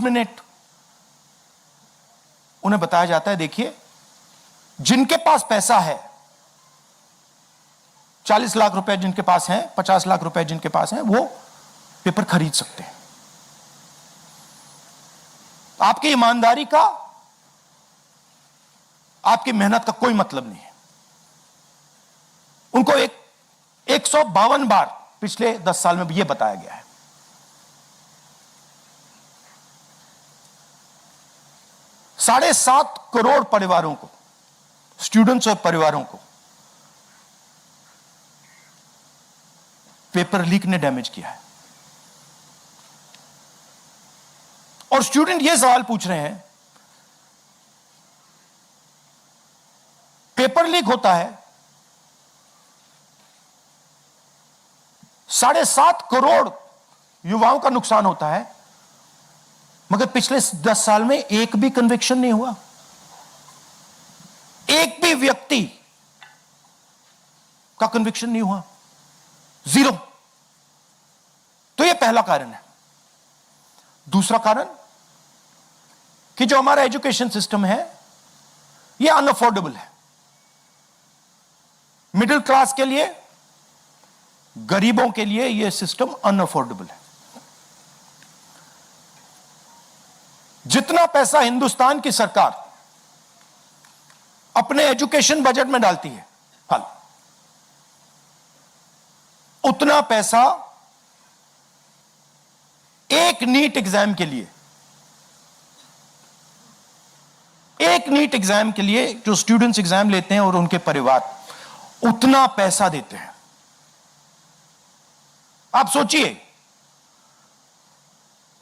Minute उन्हें बताया जाता है, देखिए जिनके पास पैसा है, 40 लाख रुपए जिनके पास हैं, 50 लाख रुपए जिनके पास हैं, वो पेपर खरीद सकते हैं। आपकी ईमानदारी का, आपकी मेहनत का कोई मतलब नहीं है। उनको 152 बार पिछले 10 साल में यह बताया गया है। $7.5 करोड़ परिवारों को, स्टूडेंट्स और परिवारों को पेपर लीक ने डैमेज किया है। और स्टूडेंट यह सवाल पूछ रहे हैं, पेपर लीक होता है, 7.5 करोड़ युवाओं का नुकसान होता है, मगर पिछले 10 साल में एक भी कन्विक्शन नहीं हुआ, एक भी व्यक्ति का कन्विक्शन नहीं हुआ, 0। तो यह पहला कारण है। दूसरा कारण कि जो हमारा एजुकेशन सिस्टम है यह अनअफोर्डेबल है। मिडिल क्लास के लिए, गरीबों के लिए यह सिस्टम अनअफोर्डेबल है। जितना पैसा हिंदुस्तान की सरकार अपने एजुकेशन बजट में डालती है, उतना पैसा एक नीट एग्जाम के लिए, जो स्टूडेंट्स एग्जाम लेते हैं और उनके परिवार, उतना पैसा देते हैं। आप सोचिए,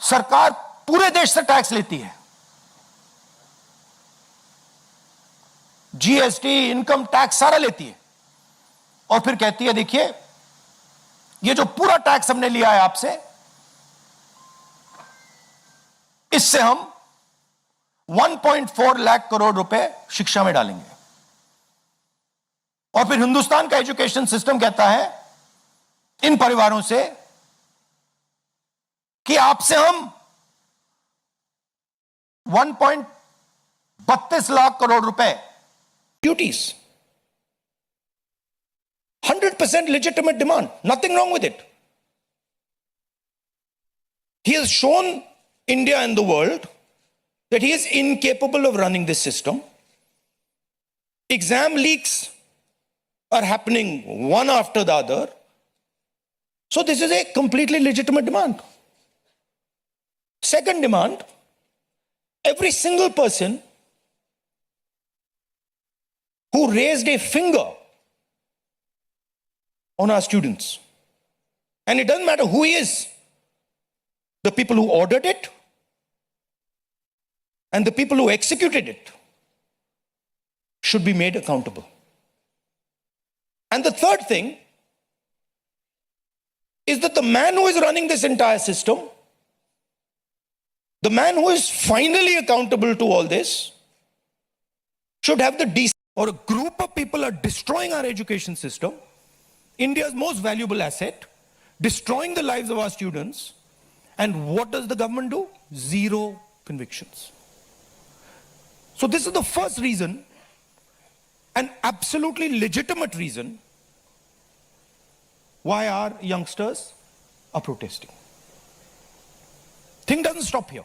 सरकार पूरे देश से टैक्स लेती है, जीएसटी, इनकम टैक्स सारा लेती है, और फिर कहती है देखिए ये जो पूरा टैक्स हमने लिया है आपसे, इससे हम 1.4 लाख करोड़ रुपए शिक्षा में डालेंगे। और फिर हिंदुस्तान का एजुकेशन सिस्टम कहता है इन परिवारों से कि आपसे हम 1.32 लाख करोड़ रुपए duties, 100% legitimate demand, nothing wrong with it. He has shown India and the world that he is incapable of running this system. Exam leaks are happening one after the other. So this is a completely legitimate demand. Second demand, every single person who raised a finger on our students, and it doesn't matter who he is, the people who ordered it and the people who executed it should be made accountable. And the third thing is that the man who is running this entire system, the man who is finally accountable to all this, should have the decency. Or a group of people are destroying our education system, India's most valuable asset, destroying the lives of our students, and what does the government do? Zero convictions. So this is the first reason, an absolutely legitimate reason, why our youngsters are protesting. Thing doesn't stop here.